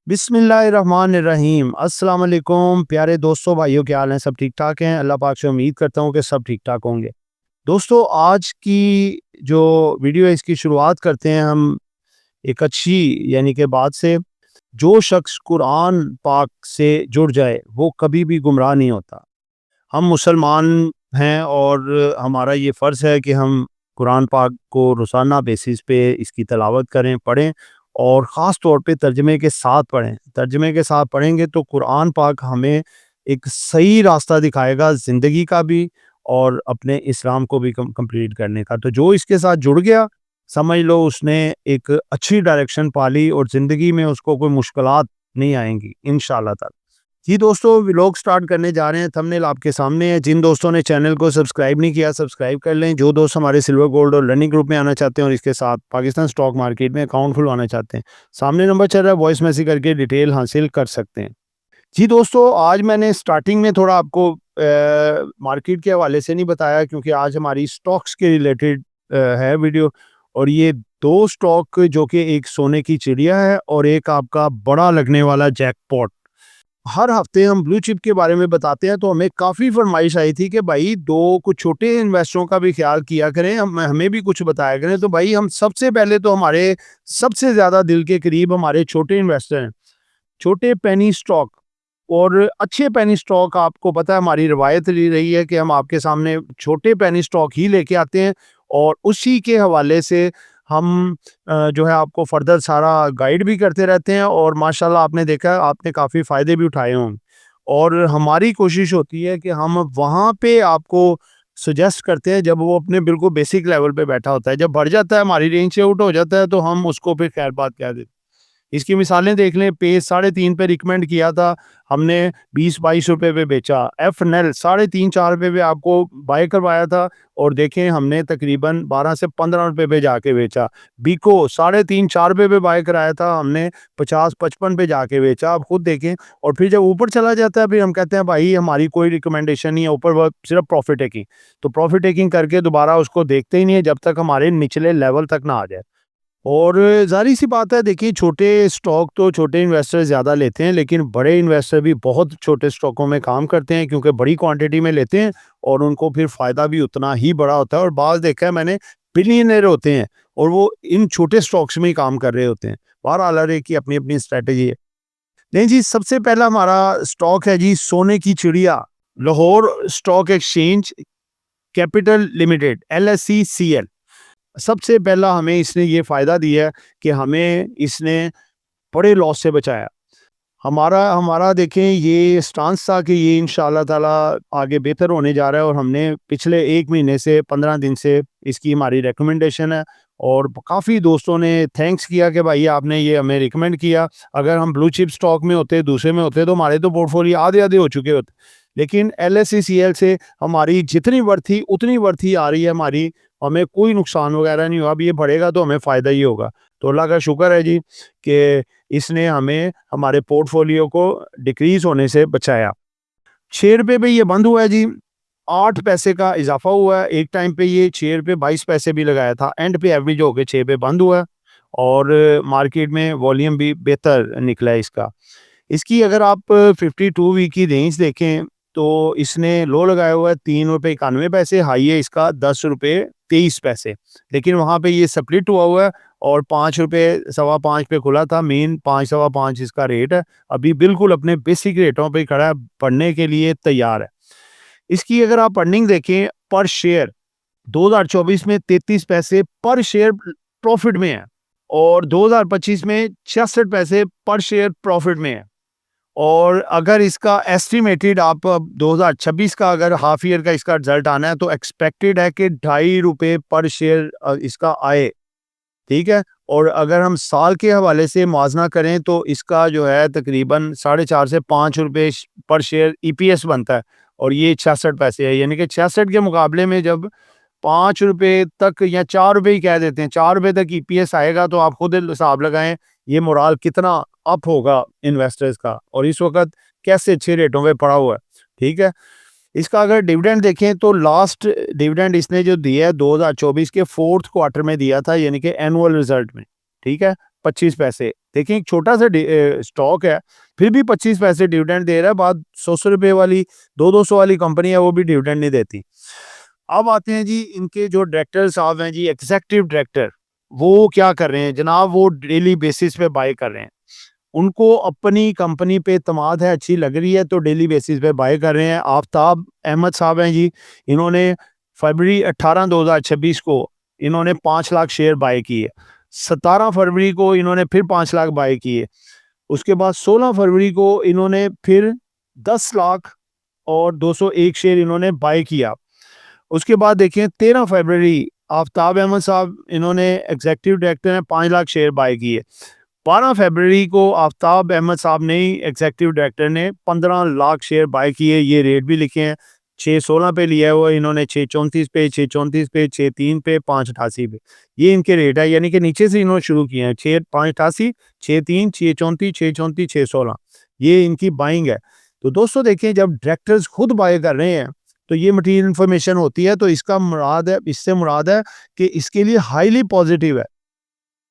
बिस्मिल्लाहिर्रहमानिर्रहीम। अस्सलाम वालेकुम प्यारे दोस्तों, भाइयों, क्या हाल हैं? सब ठीक ठाक हैं? अल्लाह पाक से उम्मीद करता हूँ कि सब ठीक ठाक होंगे। दोस्तों, आज की जो वीडियो है इसकी शुरुआत करते हैं हम एक अच्छी यानी कि बात से। जो शख्स कुरान पाक से जुड़ जाए वो कभी भी गुमराह नहीं होता। हम मुसलमान हैं और हमारा ये फ़र्ज़ है कि हम कुरान पाक को रोज़ाना बेसिस पे इसकी तिलावत करें, पढ़ें और ख़ास तौर पे तर्जुमे के साथ पढ़ें। तर्जुमे के साथ पढ़ेंगे तो कुरान पाक हमें एक सही रास्ता दिखाएगा ज़िंदगी का भी और अपने इस्लाम को भी कंप्लीट करने का। तो जो इसके साथ जुड़ गया, समझ लो उसने एक अच्छी डायरेक्शन पा ली और ज़िंदगी में उसको कोई मुश्किलात नहीं आएँगी इंशाअल्लाह ताला। जी दोस्तों, व्लॉग स्टार्ट करने जा रहे हैं। थंबनेल आपके सामने है। जिन दोस्तों ने चैनल को सब्सक्राइब नहीं किया, सब्सक्राइब कर लें। जो दोस्त हमारे सिल्वर गोल्ड और लर्निंग ग्रुप में आना चाहते हैं और इसके साथ पाकिस्तान स्टॉक मार्केट में अकाउंट खुलवाना चाहते हैं, सामने नंबर चल रहा है, वॉइस मैसेज करके डिटेल हासिल कर सकते हैं। जी दोस्तों, आज मैंने स्टार्टिंग में थोड़ा आपको मार्केट के हवाले से नहीं बताया क्योंकि आज हमारी स्टॉक्स के रिलेटेड है वीडियो। और ये दो स्टॉक जो कि एक सोने की चिड़िया है और एक आपका बड़ा लगने वाला जैकपॉट। हर हफ्ते हम ब्लू चिप के बारे में बताते हैं तो हमें काफ़ी फरमाइश आई थी कि भाई दो कुछ छोटे इन्वेस्टरों का भी ख्याल किया करें, हमें भी कुछ बताया करें। तो भाई हम सबसे पहले तो हमारे सबसे ज़्यादा दिल के करीब हमारे छोटे इन्वेस्टर हैं, छोटे पेनी स्टॉक। और अच्छे पेनी स्टॉक आपको पता है हमारी रवायत रही है कि हम आपके सामने छोटे पेनी स्टॉक ही लेके आते हैं और उसी के हवाले से हम जो है आपको फर्दर सारा गाइड भी करते रहते हैं और माशाल्लाह आपने देखा आपने काफ़ी फ़ायदे भी उठाए हों। और हमारी कोशिश होती है कि हम वहाँ पे आपको सजेस्ट करते हैं जब वो अपने बिल्कुल बेसिक लेवल पे बैठा होता है। जब बढ़ जाता है, हमारी रेंज से आउट हो जाता है, तो हम उसको फिर खैर बात कह देते हैं। इसकी मिसालें देख लें, पेस 3.5 पे रिकमेंड किया था, हमने 20-22 रुपए पे बेचा। एफनेल 3.5-4 रुपए पे आपको बाय करवाया था और देखें हमने तकरीबन 12 से 15 रुपए पे जाके बेचा। बीको 3.5-4 रुपए पे बाय कराया था, हमने 50-55 पे जाके बेचा। आप खुद देखें। और फिर जब ऊपर चला जाता है फिर हम कहते हैं भाई हमारी कोई रिकमेंडेशन नहीं है, ऊपर वो सिर्फ प्रॉफिट टेकिंग। तो प्रॉफिट टेकिंग करके दोबारा उसको देखते ही नहीं है जब तक हमारे निचले लेवल तक ना आ जाए। और ज़ाहिर-सी बात है, देखिए छोटे स्टॉक तो छोटे इन्वेस्टर ज़्यादा लेते हैं, लेकिन बड़े इन्वेस्टर भी बहुत छोटे स्टॉकों में काम करते हैं क्योंकि बड़ी क्वांटिटी में लेते हैं और उनको फिर फ़ायदा भी उतना ही बड़ा होता है। और बाज़ देखा है मैंने, बिलियनेयर होते हैं और वो इन छोटे स्टॉक्स में ही काम कर रहे होते हैं। बहरहाल हर एक की अपनी-अपनी स्ट्रैटेजी है। नहीं जी, सबसे पहला हमारा स्टॉक है जी सोने की चिड़िया, Lahore stock exchange capital limited, LSECL। सबसे पहला हमें इसने ये फ़ायदा दिया है कि हमें इसने बड़े लॉस से बचाया। हमारा हमारा देखें ये स्टांस था कि ये इंशाअल्लाह ताला आगे बेहतर होने जा रहा है और हमने पिछले 1 महीने से 15 दिन से इसकी हमारी रिकमेंडेशन है और काफ़ी दोस्तों ने थैंक्स किया कि भाई आपने ये हमें रिकमेंड किया। अगर हम ब्लू चिप स्टॉक में होते, दूसरे में होते, तो हमारे तो पोर्टफोलियो आधे-आधे हो चुके होते। लेकिन LSECL से हमारी जितनी वर्थ थी उतनी वर्थ ही आ रही है हमारी, हमें कोई नुकसान वगैरह नहीं हुआ। अब ये बढ़ेगा तो हमें फ़ायदा ही होगा। तो अल्लाह का शुक्र है जी कि इसने हमें हमारे पोर्टफोलियो को डिक्रीज़ होने से बचाया। ₹6 पे ये बंद हुआ है जी, 8 पैसे का इज़ाफ़ा हुआ है। एक टाइम पे ये ₹6 22 पैसे भी लगाया था, एंड पे एवरेज होके 6 पे बंद हुआ है और मार्केट में वॉल्यूम भी बेहतर निकला है इसका। इसकी अगर आप 52 वीक की रेंज देखें तो इसने लो लगाया हुआ है ₹3.91, हाई है इसका ₹10.23। लेकिन वहाँ पे ये स्प्लिट हुआ है और ₹5 सवा 5 पे खुला था, मेन 5 सवा 5 इसका रेट है। अभी बिल्कुल अपने बेसिक रेटों पे खड़ा है, पढ़ने के लिए तैयार है। इसकी अगर आप अर्निंग देखें पर शेयर, 2024 में 33 पैसे पर शेयर प्रॉफिट में है और 2025 में 66 पैसे पर शेयर प्रॉफिट में है। और अगर इसका एस्टिमेटेड आप 2026 का अगर हाफ ईयर का इसका रिजल्ट आना है तो एक्सपेक्टेड है कि ₹2.5 पर शेयर इसका आए, ठीक है। और अगर हम साल के हवाले से मुआवजा करें तो इसका जो है तकरीबन 4.5 से ₹5 पर शेयर EPS बनता है और ये 66 पैसे है, यानी कि 66 के मुकाबले में जब ₹5 तक या ₹4 ही कह देते हैं, ₹4 तक EPS आएगा तो आप खुद हिसाब लगाएं ये मोराल कितना अप होगा इन्वेस्टर्स का, और इस वक्त कैसे अच्छे रेटों पे पड़ा हुआ है, ठीक है। इसका अगर डिविडेंड देखें तो लास्ट डिविडेंड इसने जो दिया है 2024 के 4th क्वार्टर में दिया था, यानी कि एनुअल रिजल्ट में, ठीक है, 25 पैसे देखिए एक छोटा सा स्टॉक है, फिर भी 25 पैसे डिविडेंड दे रहा है। बात 100 रुपए वाली 200 वाली कंपनी है, वो भी डिविडेंड नहीं देती। अब आते हैं जी इनके जो डायरेक्टर साहब हैं जी, एग्जीक्यूटिव डायरेक्टर, वो क्या कर रहे हैं जनाब, वो डेली बेसिस पे बाय कर रहे हैं। उनको अपनी कंपनी पे इत्मीनाद है, अच्छी लग रही है तो डेली बेसिस पे बाय कर रहे हैं। आफ्ताब अहमद साहब हैं जी, इन्होंने फरवरी 18 2026 को इन्होंने 5 लाख शेयर बाय किए। 17 फरवरी को इन्होंने फिर 5 लाख बाय किए। उसके बाद 16 फरवरी को इन्होंने फिर 10 लाख और 201 शेयर इन्होंने बाय किया। उसके बाद देखिए 13 फरवरी आफ्ताब अहमद साहब, इन्होंने एग्जीक्यूटिव डायरेक्टर हैं, 5 लाख शेयर बाय किए। 12 फरवरी को आफ्ताब अहमद साहब ने ही, एग्जीक्यूटिव डायरेक्टर ने 15 लाख शेयर बाय किए। ये रेट भी लिखे हैं, 616 पे लिया हुआ इन्होंने, 634 पे, 634 पे, 63 पे, 588 पे। ये इनके रेट है, यानी कि नीचे से इन्होंने शुरू किए हैं। 6 588, 63, 634, 634, 616, ये इनकी बाइंग है। तो दोस्तों देखिए, जब डायरेक्टर्स खुद बाय कर रहे हैं तो ये मटेरियल इन्फॉर्मेशन होती है, तो इसका मुराद है, इससे मुराद है कि इसके लिए हाईली पॉजिटिव है।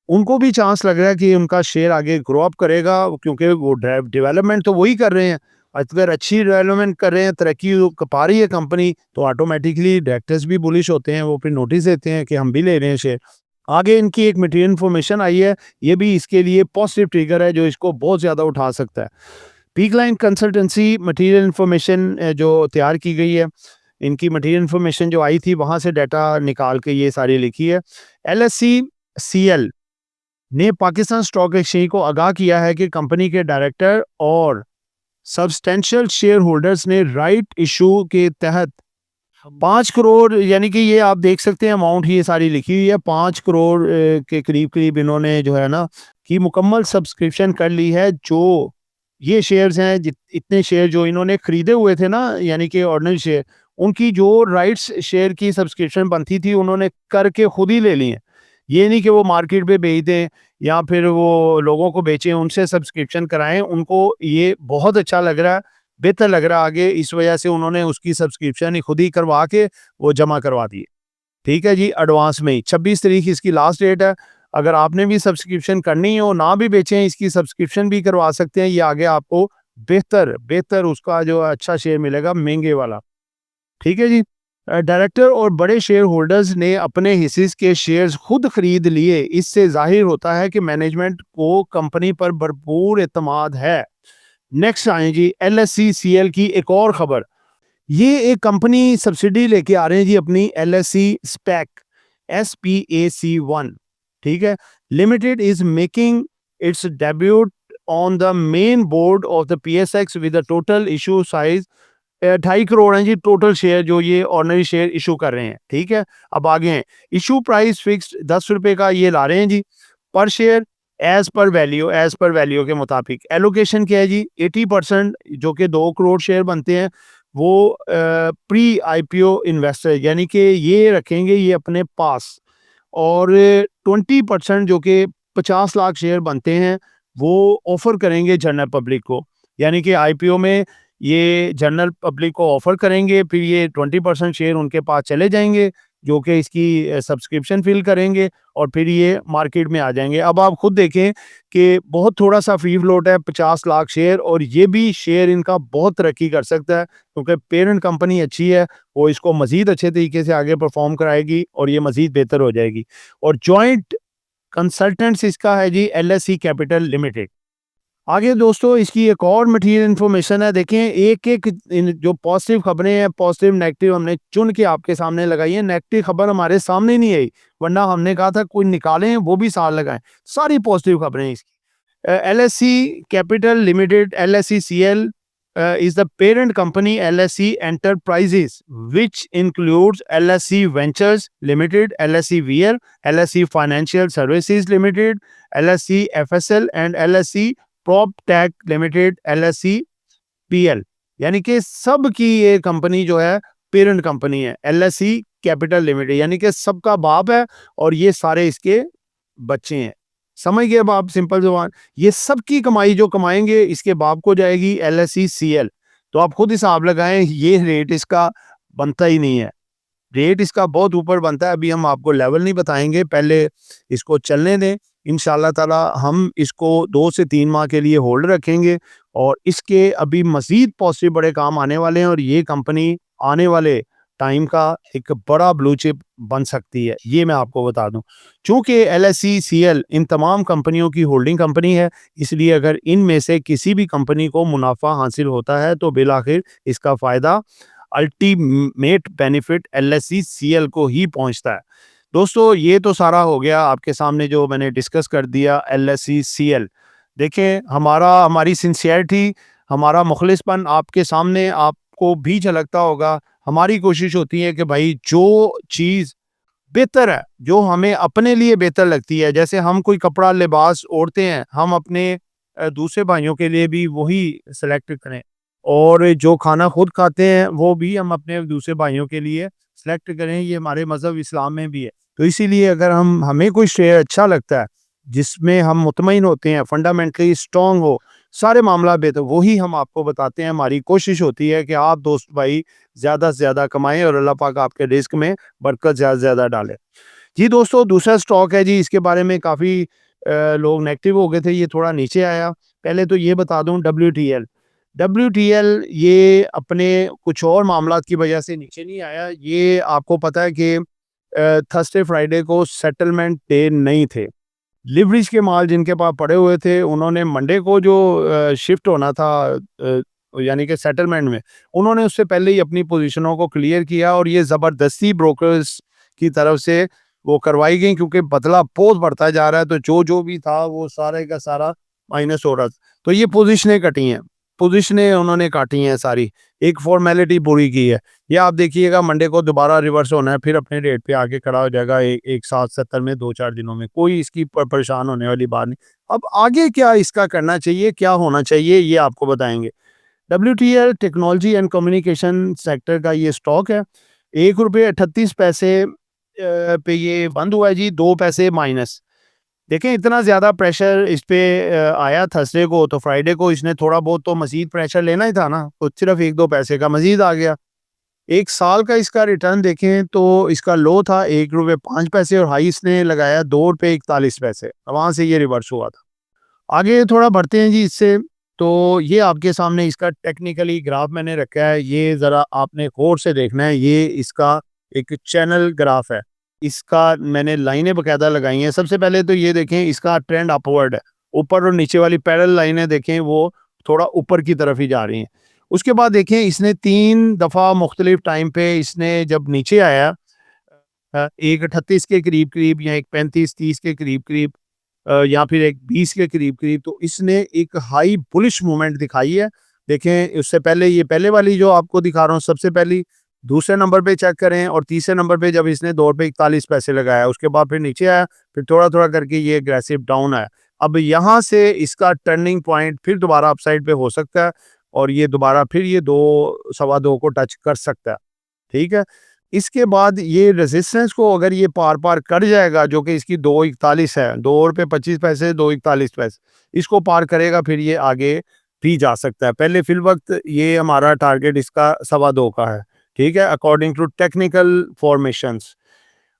उनको भी चांस लग रहा है कि उनका शेयर आगे ग्रो अप करेगा, क्योंकि वो डेवलपमेंट तो वही कर रहे हैं। अगर अच्छी डेवलपमेंट कर रहे हैं, तरक्की पा रही है कंपनी, तो ऑटोमेटिकली डायरेक्टर्स भी बुलिश होते हैं, वो फिर नोटिस देते हैं कि हम भी ले रहे हैं शेयर। आगे इनकी एक मटेरियल इन्फॉर्मेशन आई है, ये भी इसके लिए पॉजिटिव ट्रिगर है जो इसको बहुत ज़्यादा उठा सकता है। Peak line consultancy material information जो तैयार की गई है, इनकी मटेरियल इन्फॉर्मेशन जो आई थी वहाँ से डाटा निकाल के ये सारी लिखी है। LSE-CL ने पाकिस्तान स्टॉक एक्सचेंज को आगाह किया है कि कंपनी के डायरेक्टर और सब्सटेंशियल शेयर होल्डर्स ने राइट इशू के तहत 5 करोड़, यानी कि ये आप देख सकते हैं अमाउंट ही ये सारी लिखी हुई है, 5 करोड़ के करीब करीब इन्होंने जो है ना कि मुकम्मल सब्सक्रिप्शन कर ली है। जो ये शेयर्स हैं, इतने शेयर जो इन्होंने खरीदे हुए थे ना, यानी कि ऑर्डिनरी शेयर, उनकी जो राइट्स शेयर की सब्सक्रिप्शन बनती थी उन्होंने करके खुद ही ले ली है। ये नहीं कि वो मार्केट पे बेच दें या फिर वो लोगों को बेचें, उनसे सब्सक्रिप्शन कराएं। उनको ये बहुत अच्छा लग रहा है, बेहतर लग रहा है आगे, इस वजह से उन्होंने उसकी सब्सक्रिप्शन ही खुद ही करवा के वो जमा करवा दी। ठीक है जी, एडवांस में ही 26 तारीख इसकी लास्ट डेट है। अगर आपने भी सब्सक्रिप्शन करनी हो, ना भी बेचें, इसकी सब्सक्रिप्शन भी करवा सकते हैं। ये आगे आपको बेहतर बेहतर उसका जो अच्छा शेयर मिलेगा, महंगे वाला। ठीक है जी। डायरेक्टर और बड़े शेयर होल्डर्स ने अपने हिस्से के शेयर्स खुद खरीद लिए। इससे जाहिर होता है कि मैनेजमेंट को कंपनी पर भरपूर एतमाद है। नेक्स्ट आए जी LSE-CL की एक और खबर। ये एक कंपनी सब्सिडी लेके आ रहे हैं जी अपनी, LSE SPAC, SPAC1, ठीक है, limited is making it's debut on the main board of the PSX with the total issue size 2.5 crore हैं जी टोटल शेयर जो ये ऑर्डिनरी शेयर इशू कर रहे हैं। ठीक है, अब आगे हैं, इशू प्राइस फिक्स्ड 10 रुपए का ये ला रहे हैं जी पर शेयर, एज पर वैल्यू के मुताबिक। एलोकेशन क्या है जी, 80% जो कि 2 करोड़ शेयर बनते हैं, वो प्री IPO इन्वेस्टर, यानी कि ये रखेंगे ये अपने पास। और 20% जो कि 50 लाख शेयर बनते हैं, वो ऑफर करेंगे जनरल पब्लिक को, यानी कि IPO में ये जनरल पब्लिक को ऑफर करेंगे, फिर ये 20% शेयर उनके पास चले जाएंगे जो कि इसकी सब्सक्रिप्शन फिल करेंगे और फिर ये मार्केट में आ जाएंगे। अब आप खुद देखें कि बहुत थोड़ा सा फ्री फ्लोट है, 50 लाख शेयर, और ये भी शेयर इनका बहुत तरक्की कर सकता है क्योंकि पेरेंट कंपनी अच्छी है, वो इसको मजीद अच्छे तरीके से आगे परफॉर्म कराएगी और ये मजीद बेहतर हो जाएगी। और जॉइंट कंसल्टेंट्स इसका है जी LSE कैपिटल लिमिटेड। आगे दोस्तों इसकी एक और मटेरियल इन्फॉर्मेशन है, देखें एक एक जो पॉजिटिव खबरें हैं, पॉजिटिव नेगेटिव हमने चुन के आपके सामने लगाई है। नेगेटिव खबर हमारे सामने नहीं आई, वरना हमने कहा था कोई निकालें वो भी साथ लगाएं, सारी पॉजिटिव खबरें इसकी। LSE capital limited, LSE-CL is the parent company LSE Enterprises, which includes LSE Ventures Limited, LSE-VL, LSE Financial Services Limited, LSE FSL and LSE PropTech Limited, LSE-PL, यानी कि सब की ये कंपनी जो है पेरेंट कंपनी है LSE कैपिटल लिमिटेड, यानी कि सबका बाप है और ये सारे इसके बच्चे हैं। समझ गए अब आप, सिंपल जुबान, ये सब की कमाई जो कमाएंगे इसके बाप को जाएगी LSE-CL। तो आप खुद हिसाब लगाएं, ये रेट इसका बनता ही नहीं है, रेट इसका बहुत ऊपर बनता है। अभी हम आपको लेवल नहीं बताएंगे, पहले इसको चलने दें, इंशाल्लाह ताला हम इसको 2 से 3 माह के लिए होल्ड रखेंगे और इसके अभी मज़ीद पॉजिटिव बड़े काम आने वाले हैं और ये कंपनी आने वाले टाइम का एक बड़ा ब्लू चिप बन सकती है, ये मैं आपको बता दूँ। चूँकि एलएसई-सीएल इन तमाम कंपनियों की होल्डिंग कंपनी है, इसलिए अगर इनमें से किसी भी कंपनी को मुनाफ़ा हासिल होता है, तो बिल-आखिर इसका फ़ायदा अल्टीमेट बेनिफिट एलएसई-सीएल को ही पहुँचता है। दोस्तों, ये तो सारा हो गया आपके सामने जो मैंने डिस्कस कर दिया एलएसई-सीएल। देखें, हमारी सिंसियरिटी, हमारा मुखलिसपन आपके सामने आपको भी झलकता होगा। हमारी कोशिश होती है कि भाई जो चीज़ बेहतर है, जो हमें अपने लिए बेहतर लगती है, जैसे हम कोई कपड़ा लिबास ओढ़ते हैं, हम अपने दूसरे भाइयों के लिए भी वही सेलेक्ट करें और जो खाना खुद खाते हैं, वो भी हम अपने दूसरे भाइयों के लिए सेलेक्ट करें, ये हमारे मज़हब इस्लाम में भी है। तो इसीलिए अगर हमें कोई शेयर अच्छा लगता है, जिसमें हम मुतमईन होते हैं, फंडामेंटली स्ट्रॉन्ग हो, सारे मामला बेहतर, वही हम आपको बताते हैं। हमारी कोशिश होती है कि आप दोस्त भाई ज़्यादा से ज़्यादा कमाएँ और अल्लाह पाक आपके रिज़्क में बरकत ज़्यादा से ज़्यादा डाले। जी दोस्तों, दूसरा स्टॉक है जी, इसके बारे में काफ़ी लोग नेगेटिव हो गए थे, ये थोड़ा नीचे आया। पहले तो ये बता दूँ डब्ल्यूटीएल। डब्ल्यूटीएल ये अपने कुछ और मामलात की वजह से नीचे नहीं आया। ये आपको पता है कि थर्सडे फ्राइडे को सेटलमेंट डे नहीं थे। लिवरेज के माल जिनके पास पड़े हुए थे, उन्होंने मंडे को जो शिफ्ट होना था यानी कि सेटलमेंट में, उन्होंने उससे पहले ही अपनी पोजीशनों को क्लियर किया और ये ज़बरदस्ती ब्रोकर्स की तरफ से वो करवाई गई क्योंकि बदला बहुत बढ़ता जा रहा है, तो जो भी था वो सारे का सारा माइनस हो रहा था। तो ये पोजीशनें कटी हैं, पोजीशनें उन्होंने काटी हैं सारी, एक फॉर्मेलिटी पूरी की है। ये आप देखिएगा मंडे को दोबारा रिवर्स होना है, फिर अपने रेट पे आके खड़ा हो जाएगा एक 770 में 2-4 दिनों में। कोई इसकी परेशान होने वाली बात नहीं। अब आगे क्या इसका करना चाहिए, क्या होना चाहिए, ये आपको बताएँगे। डब्ल्यूटीएल टेक्नोलॉजी एंड कम्युनिकेशन सेक्टर का ये स्टॉक है। ₹1.38 पे ये बंद हुआ है जी, 2 पैसे माइनस। देखें, इतना ज़्यादा प्रेशर इस पे आया थर्सडे को, तो फ्राइडे को इसने थोड़ा बहुत तो मज़ीद प्रेशर लेना ही था ना, तो सिर्फ़ 1-2 पैसे का मज़ीद आ गया। 1 साल का इसका रिटर्न देखें तो इसका लो था ₹1.05 और हाई इसने लगाया ₹2.41, वहाँ से ये रिवर्स हुआ था। आगे थोड़ा बढ़ते हैं जी इससे, तो ये आपके सामने इसका टेक्निकली ग्राफ मैंने रखा है, ये ज़रा आपने गौर से देखना है, ये इसका एक चैनल ग्राफ है। इसका मैंने लाइनें बाकायदा लगाई हैं। सबसे पहले तो ये देखें, इसका ट्रेंड अपवर्ड है। ऊपर और नीचे वाली पैरेलल लाइनें देखें, वो थोड़ा ऊपर की तरफ ही जा रही हैं। उसके बाद देखें, इसने 3 दफ़ा मुख्तलिफ टाइम पे इसने जब नीचे आया, एक 38 के करीब-करीब या एक 35-30 के करीब-करीब, या फिर एक 20 के करीब-करीब, तो इसने एक हाई बुलिश मूवमेंट दिखाई है। देखें, उससे पहले ये पहले वाली जो आपको दिखा रहा हूँ सबसे पहली, दूसरे नंबर पे चेक करें और तीसरे नंबर पे जब इसने ₹2.41 लगाया, उसके बाद फिर नीचे आया, फिर थोड़ा-थोड़ा करके ये एग्रेसिव डाउन आया। अब यहाँ से इसका टर्निंग पॉइंट फिर दोबारा अपसाइड पे हो सकता है और ये दोबारा फिर ये 2 सवा 2 को टच कर सकता है। ठीक है? इसके बाद ये रेजिस्टेंस को अगर ये पार-पार कर जाएगा, जो कि इसकी 2.41 है, ₹2.25 2.41, इसको पार करेगा फिर ये आगे भी जा सकता है। पहले फ़िलवक़्त ये हमारा टारगेट इसका सवा 2 का है, ठीक है? According to technical formations.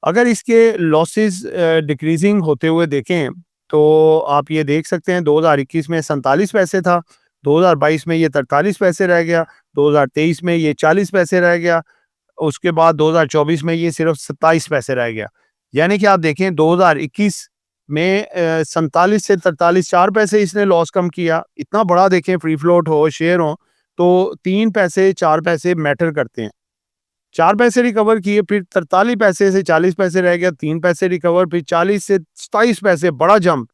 अगर इसके लॉसेस डिक्रीज़िंग होते हुए देखें, तो आप ये देख सकते हैं 2021 में 47 पैसे था, 2022 में ये 43 पैसे रह गया, 2023 में ये 40 पैसे रह गया, उसके बाद 2024 में ये सिर्फ 27 पैसे रह गया। यानी कि आप देखें 2021 में 47 से 43 4 पैसे इसने लॉस कम किया। इतना बड़ा देखें, फ्री फ्लोट हो, शेयर हो, तो 3 पैसे 4 पैसे मैटर करते हैं। 4 पैसे रिकवर किए, फिर 43 पैसे से 40 पैसे रह गया, 3 पैसे रिकवर, फिर 40 से 27 पैसे, बड़ा जंप।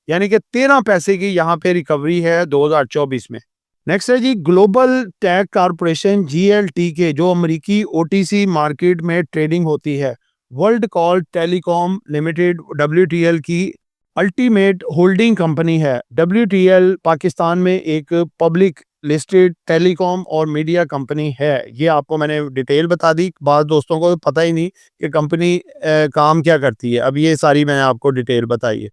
यानी कि 13 पैसे की यहाँ पे रिकवरी है 2024 में। नेक्स्ट है जी ग्लोबल टेक कारपोरेशन GLTK, जो अमेरिकी OTC मार्केट में ट्रेडिंग होती है। World call telecom limited WTL की अल्टीमेट होल्डिंग कंपनी है। WTL पाकिस्तान में एक पब्लिक लिस्टेड टेलीकॉम और मीडिया कंपनी है। ये आपको मैंने डिटेल बता दी, बाद दोस्तों को पता ही नहीं कि कंपनी काम क्या करती है। अब ये सारी मैंने आपको डिटेल बताई है।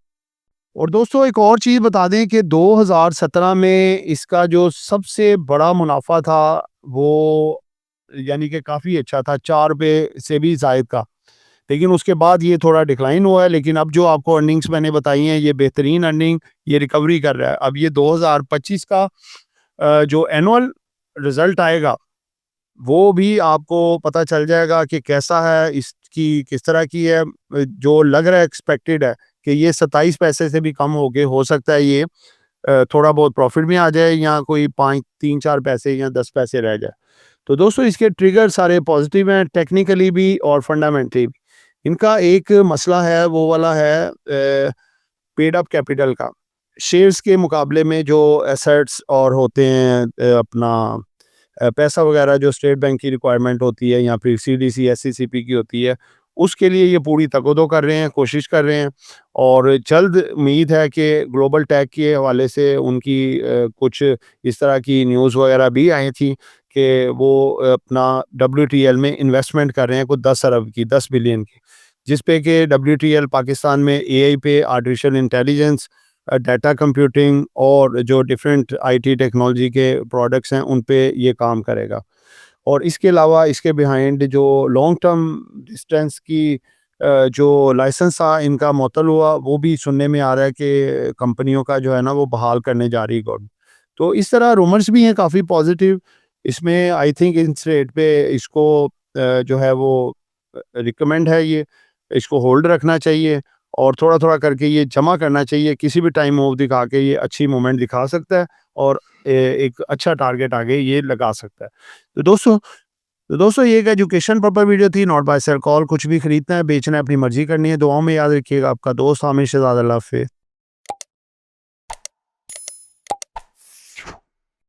और दोस्तों, एक और चीज़ बता दें कि 2017 में इसका जो सबसे बड़ा मुनाफा था, वो यानी कि काफ़ी अच्छा था, 4 रुपए से भी ज़ायद का। लेकिन उसके बाद ये थोड़ा डिक्लाइन हुआ है, लेकिन अब जो आपको अर्निंग्स मैंने बताई हैं ये बेहतरीन अर्निंग ये रिकवरी कर रहा है। अब ये 2025 का जो एनुअल रिजल्ट आएगा वो भी आपको पता चल जाएगा कि कैसा है, इसकी किस तरह की है। जो लग रहा है एक्सपेक्टेड है कि ये 27 पैसे से भी कम हो सकता है ये थोड़ा बहुत प्रॉफिट में आ जाए या कोई 5 3-4 पैसे या 10 पैसे रह जाए। तो दोस्तों इसके ट्रिगर सारे पॉजिटिव हैं टेक्निकली भी और फंडामेंटली भी। इनका एक मसला है वो वाला है पेड अप कैपिटल का। शेयर्स के मुकाबले में जो एसेट्स और होते हैं अपना पैसा वगैरह जो स्टेट बैंक की रिक्वायरमेंट होती है या फिर सीडीसी एससीसीपी की होती है, उसके लिए ये पूरी तगदो कर रहे हैं, कोशिश कर रहे हैं और जल्द उम्मीद है कि ग्लोबल टेक के हवाले से उनकी कुछ इस तरह की न्यूज़ वगैरह भी आई थी कि वो अपना डब्ल्यूटीएल में इन्वेस्टमेंट कर रहे हैं कुछ 10 अरब की, 10 बिलियन की, जिस पे कि डब्ल्यूटीएल पाकिस्तान में एआई पे आर्टिफिशियल इंटेलिजेंस डाटा कंप्यूटिंग और जो डिफरेंट आईटी टेक्नोलॉजी के प्रोडक्ट्स हैं उन पे ये काम करेगा। और इसके अलावा इसके बिहाइंड जो लॉन्ग टर्म डिस्टेंस की जो लाइसेंस था इनका मुअत्तल हुआ वो भी सुनने में आ रहा है कि कंपनियों का जो है ना वो बहाल करने जा रही है गवर्नमेंट। तो इस तरह रूमर्स भी हैं काफ़ी पॉजिटिव। इसमें आई थिंक इस रेट पे इसको जो है वो रिकमेंड है ये, इसको होल्ड रखना चाहिए और थोड़ा-थोड़ा करके ये जमा करना चाहिए। किसी भी टाइम मूव दिखा के ये अच्छी मूवमेंट दिखा सकता है और एक अच्छा टारगेट आगे ये लगा सकता है। तो दोस्तों ये एक एजुकेशन पर्पस वीडियो थी, नॉट बाय सेल कॉल। कुछ भी खरीदना है, बेचना है, अपनी मर्ज़ी करनी है। दुआओं में याद रखिएगा। आपका दोस्त हामिद शहजाद। अल्लाह हाफ़िज़।